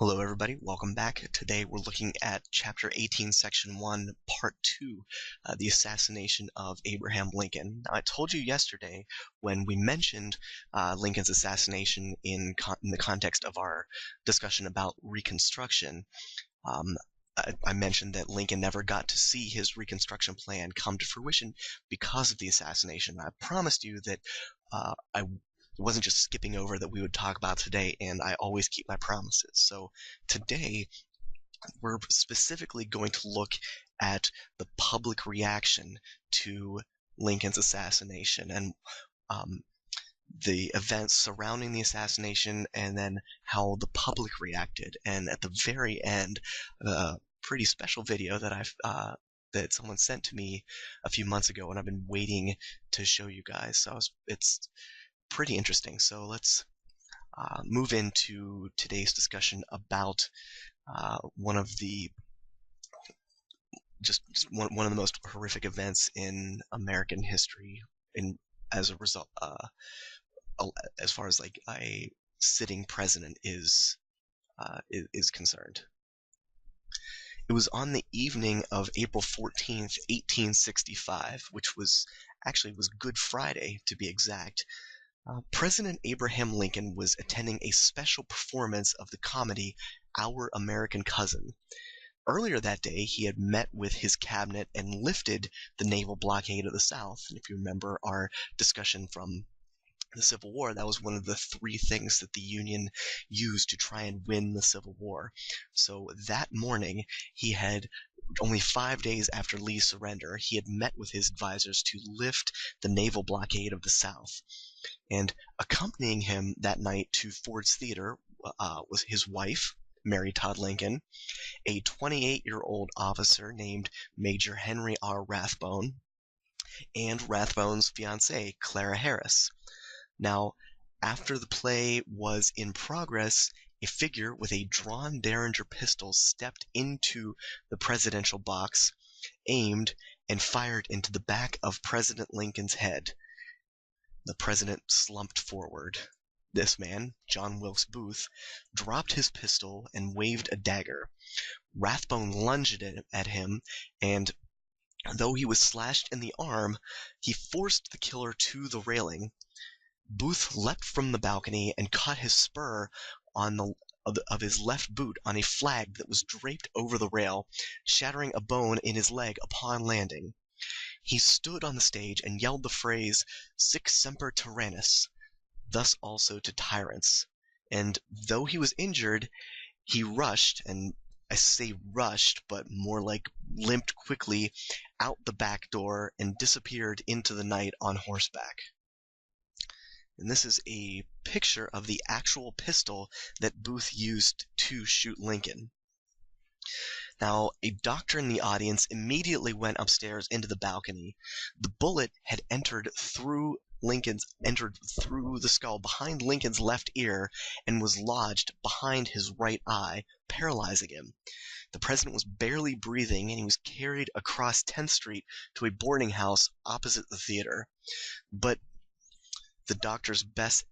Hello, everybody. Welcome back. Today we're looking at Chapter 18, Section 1, Part 2, the Assassination of Abraham Lincoln. Now, I told you yesterday when we mentioned Lincoln's assassination in the context of our discussion about Reconstruction, I mentioned that Lincoln never got to see his Reconstruction plan come to fruition because of the assassination. I promised you that I wasn't just skipping over that we would talk about today, and I always keep my promises. So today, we're specifically going to look at the public reaction to Lincoln's assassination and the events surrounding the assassination, and then how the public reacted. And at the very end, a pretty special video that that someone sent to me a few months ago, and I've been waiting to show you guys. So it's pretty interesting. So let's move into today's discussion about one of the one of the most horrific events in American history, as a result, as far as like a sitting president is concerned. It was on the evening of April 14th, 1865, which was Good Friday to be exact. President Abraham Lincoln was attending a special performance of the comedy Our American Cousin. Earlier that day, he had met with his cabinet and lifted the naval blockade of the South. And if you remember our discussion from the Civil War, that was one of the three things that the Union used to try and win the Civil War. So that morning, he had only 5 days after Lee's surrender, he had met with his advisors to lift the naval blockade of the South. And accompanying him that night to Ford's Theater was his wife, Mary Todd Lincoln, a 28-year-old officer named Major Henry R. Rathbone, and Rathbone's fiancée, Clara Harris. Now, after the play was in progress, a figure with a drawn Derringer pistol stepped into the presidential box, aimed, and fired into the back of President Lincoln's head. The president slumped forward. This man, John Wilkes Booth, dropped his pistol and waved a dagger. Rathbone lunged at him, and though he was slashed in the arm, he forced the killer to the railing. Booth leapt from the balcony and caught his spur of his left boot on a flag that was draped over the rail, shattering a bone in his leg upon landing. He stood on the stage and yelled the phrase, "Sic semper tyrannis," thus also to tyrants. And though he was injured, he rushed, and I say rushed, but more like limped quickly out the back door and disappeared into the night on horseback. And this is a picture of the actual pistol that Booth used to shoot Lincoln. Now, a doctor in the audience immediately went upstairs into the balcony. The bullet had entered through the skull behind Lincoln's left ear and was lodged behind his right eye, paralyzing him. The president was barely breathing, and he was carried across 10th Street to a boarding house opposite the theater. But the doctor's best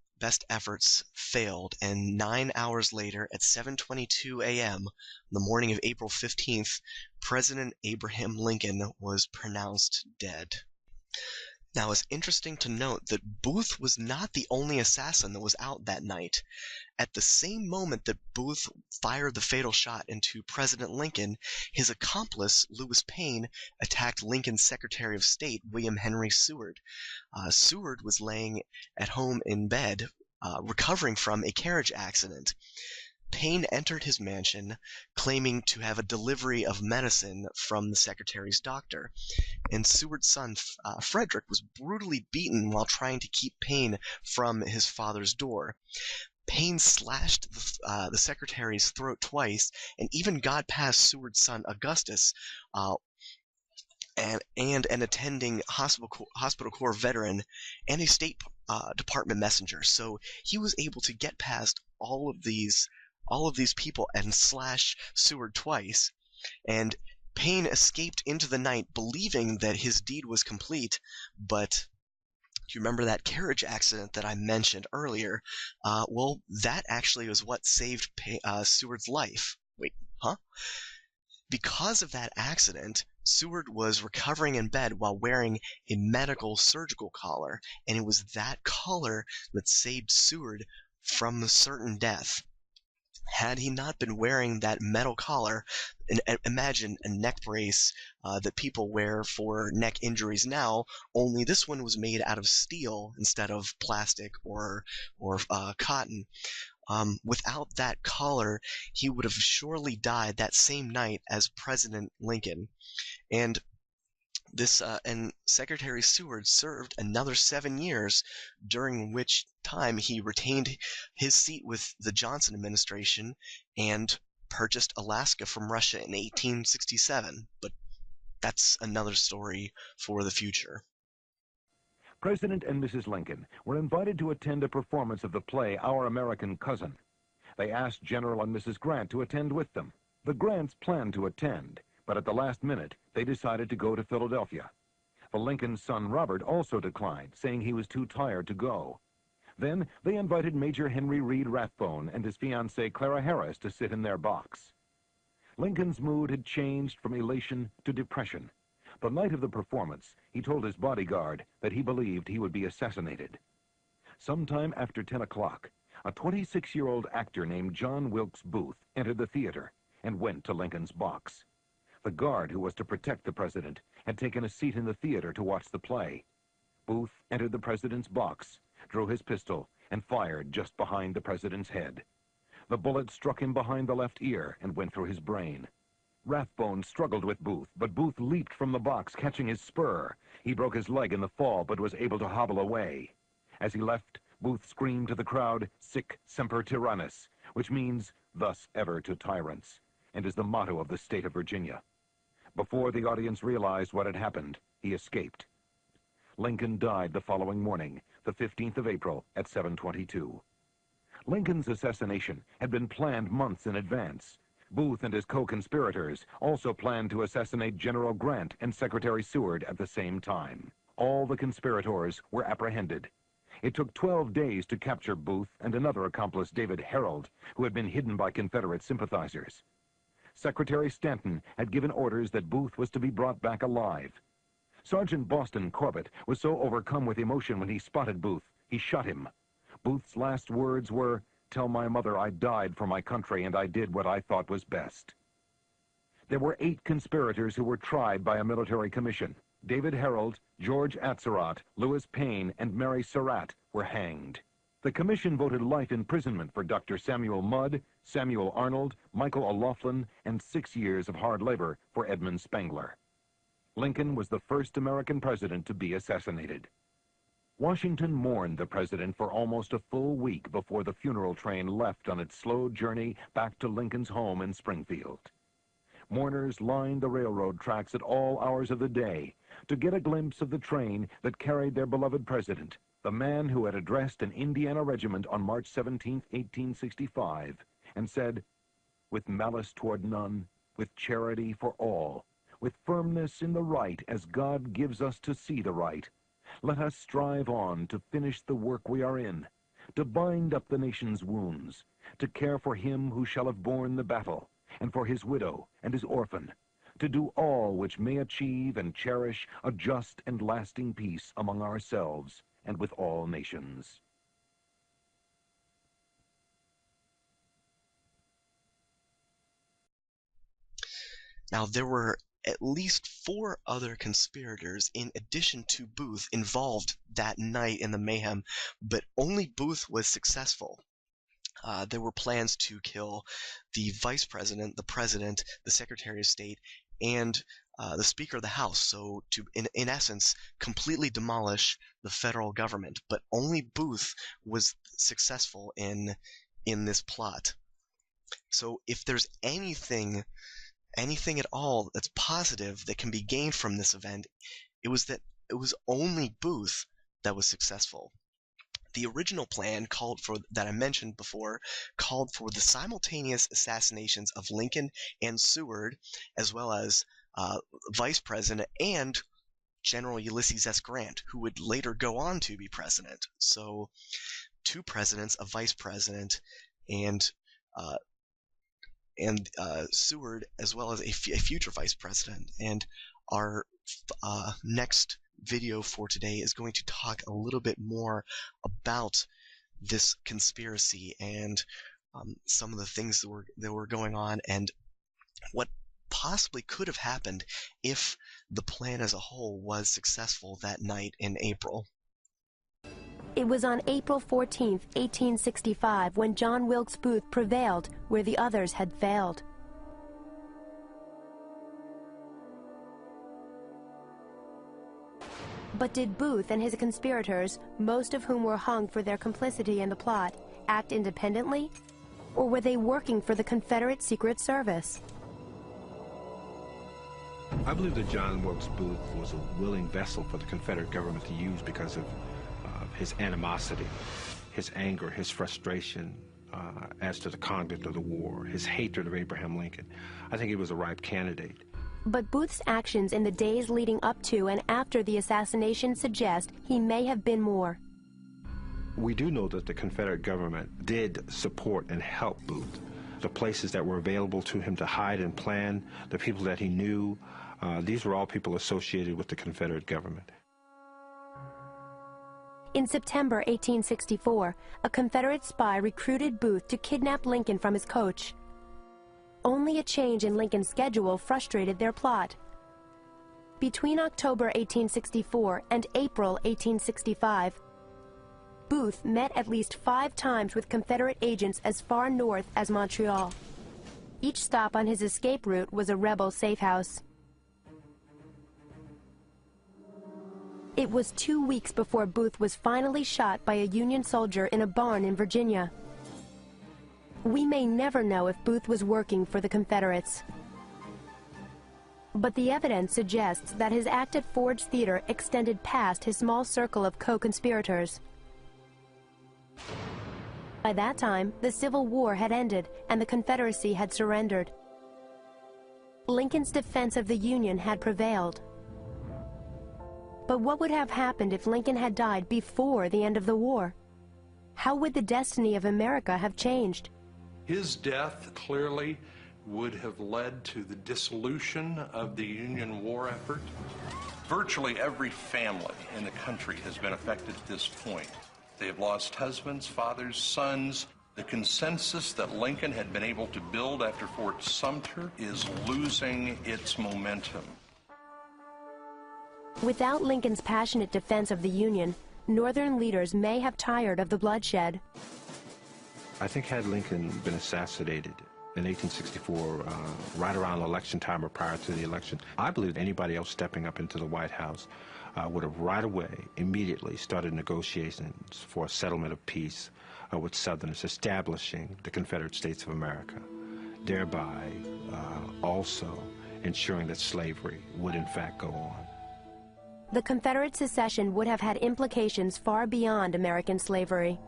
efforts failed, and 9 hours later, at 7:22 a.m., the morning of April 15th, President Abraham Lincoln was pronounced dead. Now, it's interesting to note that Booth was not the only assassin that was out that night. At the same moment that Booth fired the fatal shot into President Lincoln, his accomplice, Lewis Payne, attacked Lincoln's Secretary of State, William Henry Seward. Seward was laying at home in bed, recovering from a carriage accident. Payne entered his mansion, claiming to have a delivery of medicine from the secretary's doctor, and Seward's son, Frederick, was brutally beaten while trying to keep Payne from his father's door. Payne slashed the secretary's throat twice, and even got past Seward's son, Augustus, and an attending hospital corps veteran and a State Department messenger. So he was able to get past all of these people and slash Seward twice. And Payne escaped into the night, believing that his deed was complete, but Do you remember that carriage accident that I mentioned earlier? Well, that actually was what saved Seward's life. Wait, huh? Because of that accident, Seward was recovering in bed while wearing a medical surgical collar, and it was that collar that saved Seward from certain death. Had he not been wearing that metal collar, and imagine a neck brace that people wear for neck injuries now, only this one was made out of steel instead of plastic or cotton. Without that collar, he would have surely died that same night as President Lincoln. And Secretary Seward served another 7 years, during which time he retained his seat with the Johnson administration and purchased Alaska from Russia in 1867. But that's another story for the future. President and Mrs. Lincoln were invited to attend a performance of the play Our American Cousin. They asked General and Mrs. Grant to attend with them. The Grants planned to attend, but at the last minute, they decided to go to Philadelphia. The Lincoln's son Robert also declined, saying he was too tired to go. Then they invited Major Henry Reed Rathbone and his fiancée Clara Harris to sit in their box. Lincoln's mood had changed from elation to depression. The night of the performance, he told his bodyguard that he believed he would be assassinated. Sometime after 10 o'clock, a 26-year-old actor named John Wilkes Booth entered the theater and went to Lincoln's box. The guard who was to protect the president had taken a seat in the theater to watch the play. Booth entered the president's box, drew his pistol, and fired just behind the president's head. The bullet struck him behind the left ear and went through his brain. Rathbone struggled with Booth, but Booth leaped from the box, catching his spur. He broke his leg in the fall, but was able to hobble away. As he left, Booth screamed to the crowd, "Sic semper tyrannis," which means, "Thus ever to tyrants," and is the motto of the state of Virginia. Before the audience realized what had happened, he escaped. Lincoln died the following morning, the 15th of April, at 7:22. Lincoln's assassination had been planned months in advance. Booth and his co-conspirators also planned to assassinate General Grant and Secretary Seward at the same time. All the conspirators were apprehended. It took 12 days to capture Booth and another accomplice, David Herold, who had been hidden by Confederate sympathizers. Secretary Stanton had given orders that Booth was to be brought back alive. Sergeant Boston Corbett was so overcome with emotion when he spotted Booth, he shot him. Booth's last words were, "Tell my mother I died for my country and I did what I thought was best." There were 8 conspirators who were tried by a military commission. David Herold, George Atzerodt, Louis Payne, and Mary Surratt were hanged. The commission voted life imprisonment for Dr. Samuel Mudd, Samuel Arnold, Michael O'Laughlin, and 6 years of hard labor for Edmund Spangler. Lincoln was the first American president to be assassinated. Washington mourned the president for almost a full week before the funeral train left on its slow journey back to Lincoln's home in Springfield. Mourners lined the railroad tracks at all hours of the day to get a glimpse of the train that carried their beloved president, the man who had addressed an Indiana regiment on March 17, 1865, and said, "With malice toward none, with charity for all, with firmness in the right as God gives us to see the right, let us strive on to finish the work we are in, to bind up the nation's wounds, to care for him who shall have borne the battle, and for his widow and his orphan, to do all which may achieve and cherish a just and lasting peace among ourselves and with all nations." Now, there were at least 4 other conspirators in addition to Booth involved that night in the mayhem, but only Booth was successful. There were plans to kill the vice president, the president, the secretary of state, and the speaker of the house, so to in essence completely demolish the federal government. But only Booth was successful in this plot. So if there's anything at all that's positive that can be gained from this event, it was that it was only Booth that was successful. The original plan that I mentioned before called for the simultaneous assassinations of Lincoln and Seward, as well as Vice President and General Ulysses S. Grant, who would later go on to be president. So, two presidents, a vice president, and uh, Seward, as well as a future vice president. And our next video for today is going to talk a little bit more about this conspiracy and some of the things that were going on and what possibly could have happened if the plan as a whole was successful that night in April. It was on April 14, 1865, when John Wilkes Booth prevailed where the others had failed. But did Booth and his conspirators, most of whom were hung for their complicity in the plot, act independently? Or were they working for the Confederate Secret Service? I believe that John Wilkes Booth was a willing vessel for the Confederate government to use because of his animosity, his anger, his frustration as to the conduct of the war, his hatred of Abraham Lincoln. I think he was a ripe candidate. But Booth's actions in the days leading up to and after the assassination suggest he may have been more. We do know that the Confederate government did support and help Booth. The places that were available to him to hide and plan, the people that he knew, these were all people associated with the Confederate government. In September 1864, a Confederate spy recruited Booth to kidnap Lincoln from his coach. Only a change in Lincoln's schedule frustrated their plot. Between October 1864 and April 1865, Booth met at least 5 times with Confederate agents as far north as Montreal. Each stop on his escape route was a rebel safe house. It was 2 weeks before Booth was finally shot by a Union soldier in a barn in Virginia. We may never know if Booth was working for the Confederates. But the evidence suggests that his act at Ford's Theater extended past his small circle of co-conspirators. By that time, the Civil War had ended and the Confederacy had surrendered. Lincoln's defense of the Union had prevailed. But what would have happened if Lincoln had died before the end of the war? How would the destiny of America have changed? His death clearly would have led to the dissolution of the Union war effort. Virtually every family in the country has been affected at this point. They have lost husbands, fathers, sons. The consensus that Lincoln had been able to build after Fort Sumter is losing its momentum. Without Lincoln's passionate defense of the Union, Northern leaders may have tired of the bloodshed. I think had Lincoln been assassinated in 1864, right around election time or prior to the election, I believe anybody else stepping up into the White House would have right away, immediately started negotiations for a settlement of peace with Southerners, establishing the Confederate States of America, thereby also ensuring that slavery would in fact go on. The Confederate secession would have had implications far beyond American slavery.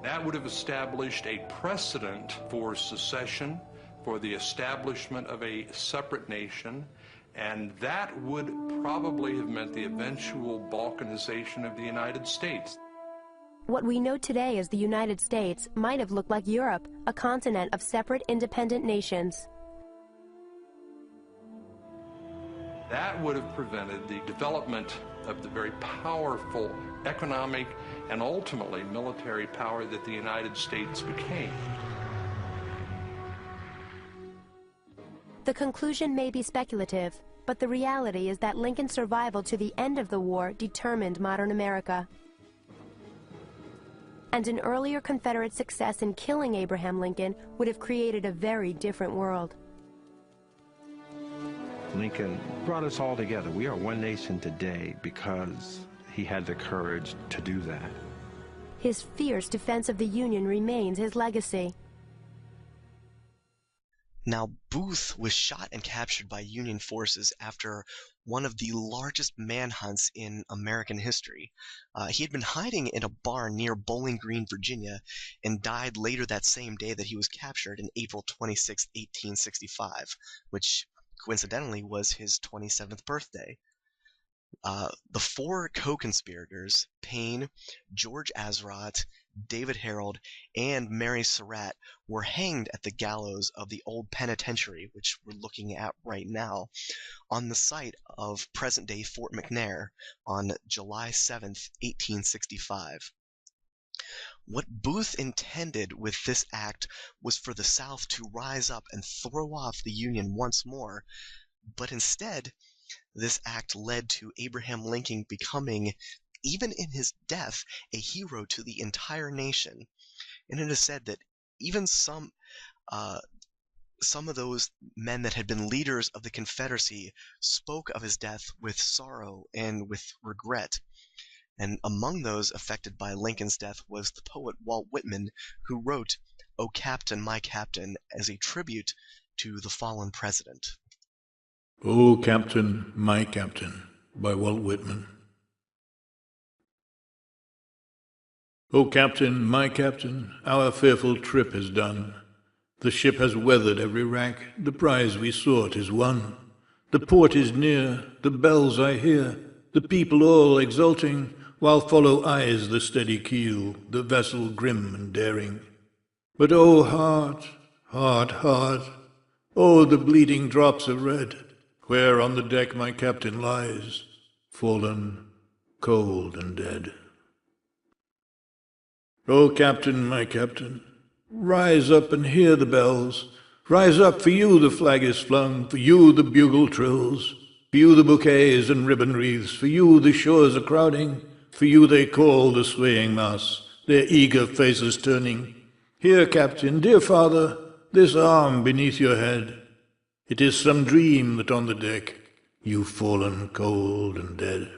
That would have established a precedent for secession, for the establishment of a separate nation, and that would probably have meant the eventual balkanization of the United States. What we know today as the United States might have looked like Europe, a continent of separate independent nations. That would have prevented the development of the very powerful economic and ultimately military power that the United States became. The conclusion may be speculative, but the reality is that Lincoln's survival to the end of the war determined modern America. And an earlier Confederate success in killing Abraham Lincoln would have created a very different world. Lincoln brought us all together. We are one nation today because he had the courage to do that. His fierce defense of the Union remains his legacy. Now, Booth was shot and captured by Union forces after one of the largest manhunts in American history. He had been hiding in a barn near Bowling Green, Virginia, and died later that same day that he was captured in April 26, 1865, which coincidentally was his 27th birthday. The four co-conspirators, Payne, George Azrot, David Harold, and Mary Surratt, were hanged at the gallows of the old penitentiary, which we're looking at right now, on the site of present-day Fort McNair on July 7th, 1865. What Booth intended with this act was for the South to rise up and throw off the Union once more, but instead, this act led to Abraham Lincoln becoming, even in his death, a hero to the entire nation. And it is said that even uh, some of those men that had been leaders of the Confederacy spoke of his death with sorrow and with regret. And among those affected by Lincoln's death was the poet Walt Whitman, who wrote, "O Captain, my Captain," as a tribute to the fallen president. O Captain, my Captain, by Walt Whitman. O Captain, my Captain, our fearful trip is done. The ship has weathered every rack, the prize we sought is won. The port is near, the bells I hear, the people all exulting, while follow eyes the steady keel, the vessel grim and daring. But O heart, heart, heart, oh the bleeding drops of red, where on the deck my captain lies, fallen, cold and dead. O Captain, my Captain, rise up and hear the bells. Rise up, for you the flag is flung, for you the bugle trills, for you the bouquets and ribbon wreaths, for you the shores are crowding, for you they call the swaying mass, their eager faces turning. Here, Captain, dear father, this arm beneath your head. It is some dream that on the deck you've fallen cold and dead.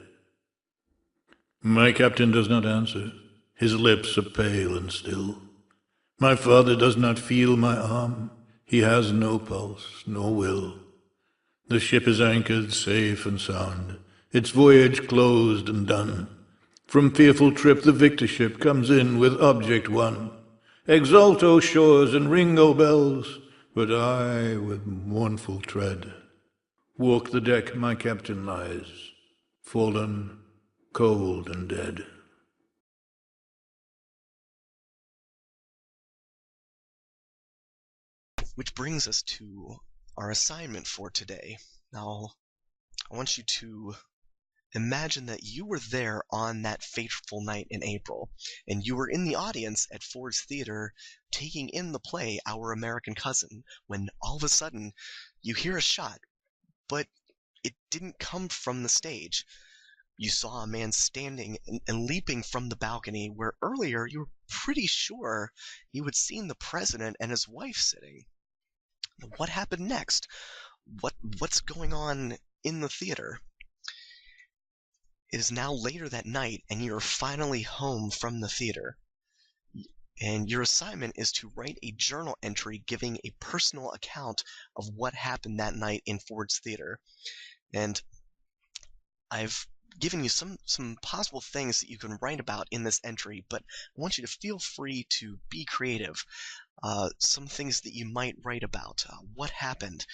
My captain does not answer. His lips are pale and still. My father does not feel my arm. He has no pulse, no will. The ship is anchored safe and sound, its voyage closed and done. From fearful trip the victor ship comes in with object won. Exult, O shores, and ring, O bells, but I, with mournful tread, walk the deck my captain lies, fallen, cold and dead. Which brings us to our assignment for today. Now, I want you to imagine that you were there on that fateful night in April, and you were in the audience at Ford's Theater taking in the play Our American Cousin, when all of a sudden you hear a shot, but it didn't come from the stage. You saw a man standing and leaping from the balcony where earlier you were pretty sure you had seen the president and his wife sitting. What happened next? What's going on in the theater? It is now later that night, and you're finally home from the theater. And your assignment is to write a journal entry giving a personal account of what happened that night in Ford's Theater. And I've given you some possible things that you can write about in this entry, but I want you to feel free to be creative. Some things that you might write about. What happened?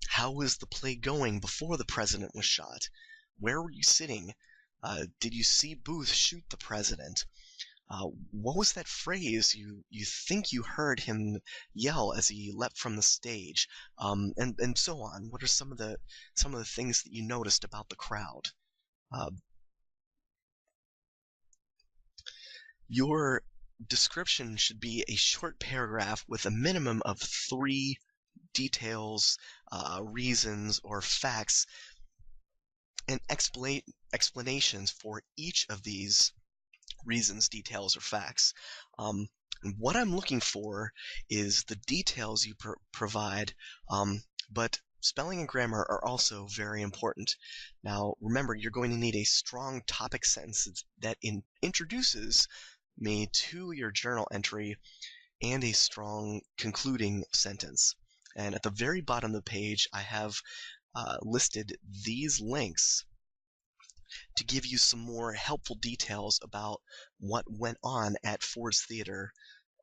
How was the play going before the president was shot? Where were you sitting? Did you see Booth shoot the president? What was that phrase you think you heard him yell as he leapt from the stage? And so on. What are some of the things that you noticed about the crowd? Your description should be a short paragraph with a minimum of 3 details, reasons, or facts, and explanations for each of these reasons, details, or facts. And what I'm looking for is the details you provide, but spelling and grammar are also very important. Now, remember, you're going to need a strong topic sentence that introduces me to your journal entry and a strong concluding sentence. And at the very bottom of the page, I have listed these links to give you some more helpful details about what went on at Ford's Theater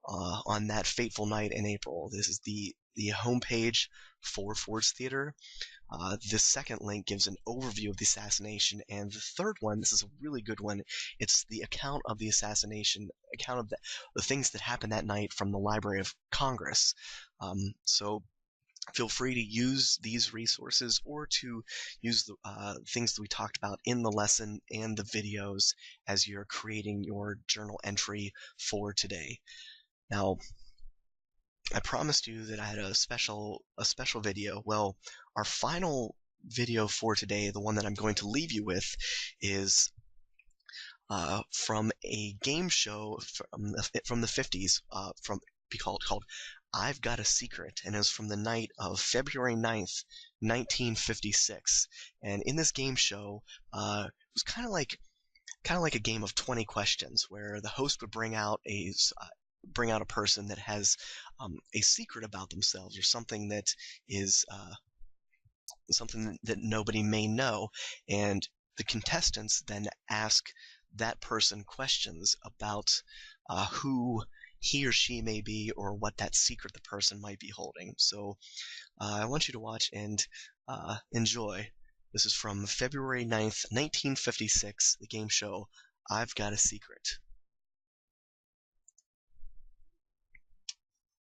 on that fateful night in April. This is the the homepage for Ford's Theater. This second link gives an overview of the assassination, and the third one, this is a really good one, it's the account of the assassination, account of the things that happened that night from the Library of Congress. So feel free to use these resources or to use the things that we talked about in the lesson and the videos as you're creating your journal entry for today. Now, I promised you that I had a special video. Well, our final video for today, the one that I'm going to leave you with, is from a game show from the 50s, called I've Got a Secret, and it was from the night of February 9th, 1956. And in this game show, it was kind of like a game of 20 questions, where the host would bring out a person that has a secret about themselves, or something that is something that nobody may know, and the contestants then ask that person questions about who he or she may be, or what that secret the person might be holding. So I want you to watch and enjoy. This is from February 9th, 1956, the game show I've Got a Secret.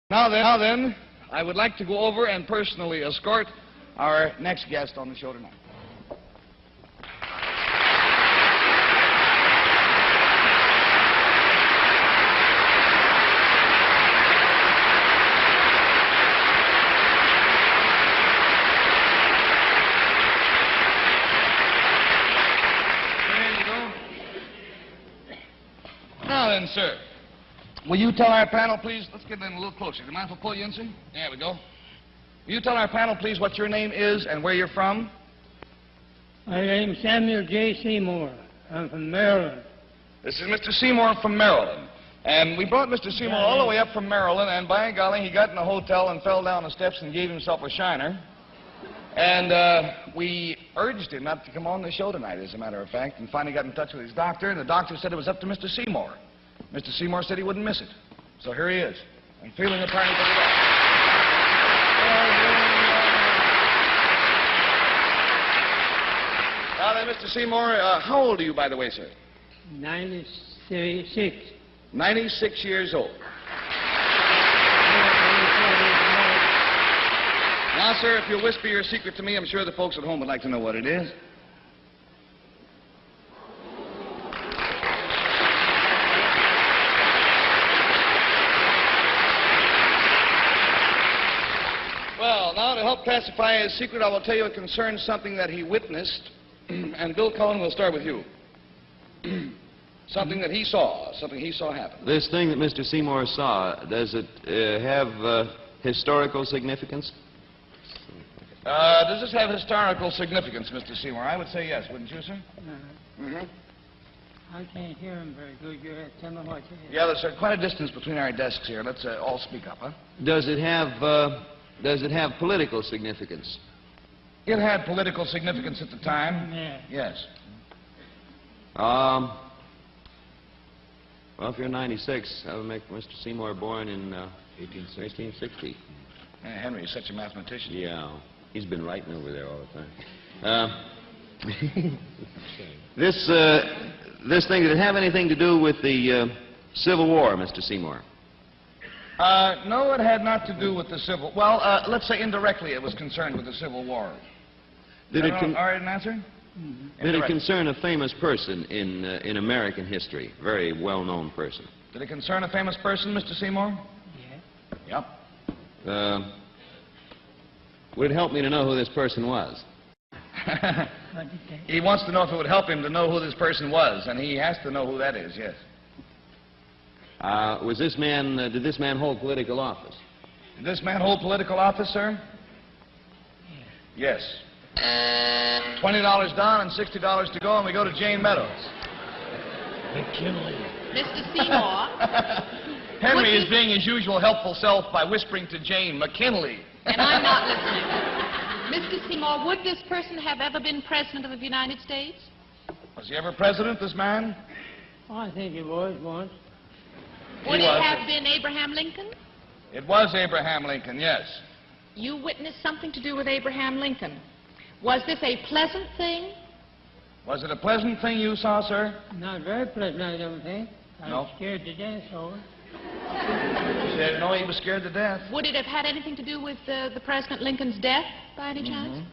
Now then, I would like to go over and personally escort our next guest on the show tonight. There you go. Now then, sir. Will you tell our panel, please? Let's get in a little closer. Do you mind if I pull you in, sir? There we go. Will you tell our panel, please, what your name is and where you're from? My name's Samuel J. Seymour. I'm from Maryland. This is Mr. Seymour from Maryland. And we brought Mr. Seymour all the way up from Maryland, and by golly, he got in a hotel and fell down the steps and gave himself a shiner. And we urged him not to come on the show tonight, as a matter of fact, and finally got in touch with his doctor, and the doctor said it was up to Mr. Seymour. Mr. Seymour said he wouldn't miss it. So here he is. I'm feeling apparently pretty well. Now then, Mr. Seymour, how old are you, by the way, sir? 96. 96 years old. Now, sir, if you'll whisper your secret to me, I'm sure the folks at home would like to know what it is. Well, now, to help classify his secret, I will tell you it concerns something that he witnessed. And Bill Cullen, we'll start with you. Something that he saw, something he saw happen. This thing that Mr. Seymour saw, does it have historical significance? Does this have historical significance, Mr. Seymour? I would say yes, wouldn't you, sir? I can't hear him very good. You have to tell me what you hear. Yeah, there's quite a distance between our desks here. Let's all speak up, huh? Does it have political significance? It had political significance at the time. Yeah. Yes. Well, if you're 96, that would make Mr. Seymour born in 1860. Henry is such a mathematician. Yeah, he's been writing over there all the time. This thing, did it have anything to do with the Civil War, Mr. Seymour? No, it had not to do with the Civil... Well, let's say indirectly it was concerned with the Civil War. Did it all right, an answer? Did it concern a famous person in American history? Very well-known person. Did it concern a famous person, Mr. Seymour? Yeah. Yep. Would it help me to know who this person was? What did they? He wants to know if it would help him to know who this person was, and he has to know who that is, yes. Was this man, did this man hold political office? Did this man hold political office, sir? Yeah. Yes. $20 down and $60 to go, and we go to Jane Meadows. McKinley. Mr. Seymour, Henry is being his usual helpful self by whispering to Jane, McKinley. and I'm not listening. Mr. Seymour, would this person have ever been President of the United States? Was he ever president, this man? Oh, I think he was once. Would He it was. have been Abraham Lincoln? It was Abraham Lincoln, yes. You witnessed something to do with Abraham Lincoln. Was this a pleasant thing? Was it a pleasant thing you saw, sir? Not very pleasant, I don't think. I No. was scared to death over it. You said, no, he was scared to death. Would it have had anything to do with the President Lincoln's death, by any chance?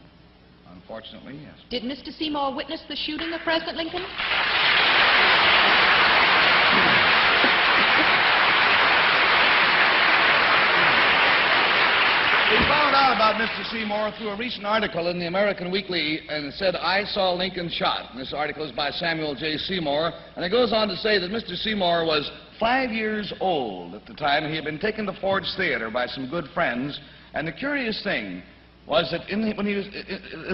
Unfortunately, yes. Did Mr. Seymour witness the shooting of President Lincoln? We found out about Mr. Seymour through a recent article in the American Weekly, and it said, "I saw Lincoln shot." And this article is by Samuel J. Seymour, and it goes on to say that Mr. Seymour was 5 years old at the time. He had been taken to Ford's Theater by some good friends, and the curious thing was that when he was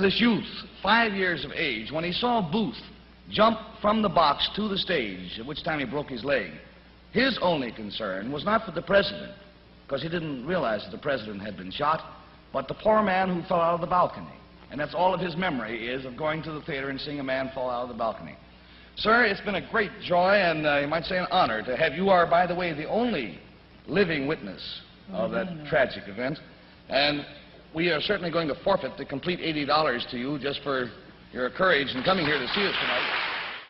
this youth, 5 years of age, when he saw Booth jump from the box to the stage, at which time he broke his leg, his only concern was not for the president, because he didn't realize that the president had been shot, but the poor man who fell out of the balcony. And that's all of his memory is, of going to the theater and seeing a man fall out of the balcony. Sir, it's been a great joy and you might say an honor to have you. Are, by the way, the only living witness of that tragic event. And we are certainly going to forfeit the complete $80 to you just for your courage in coming here to see us tonight.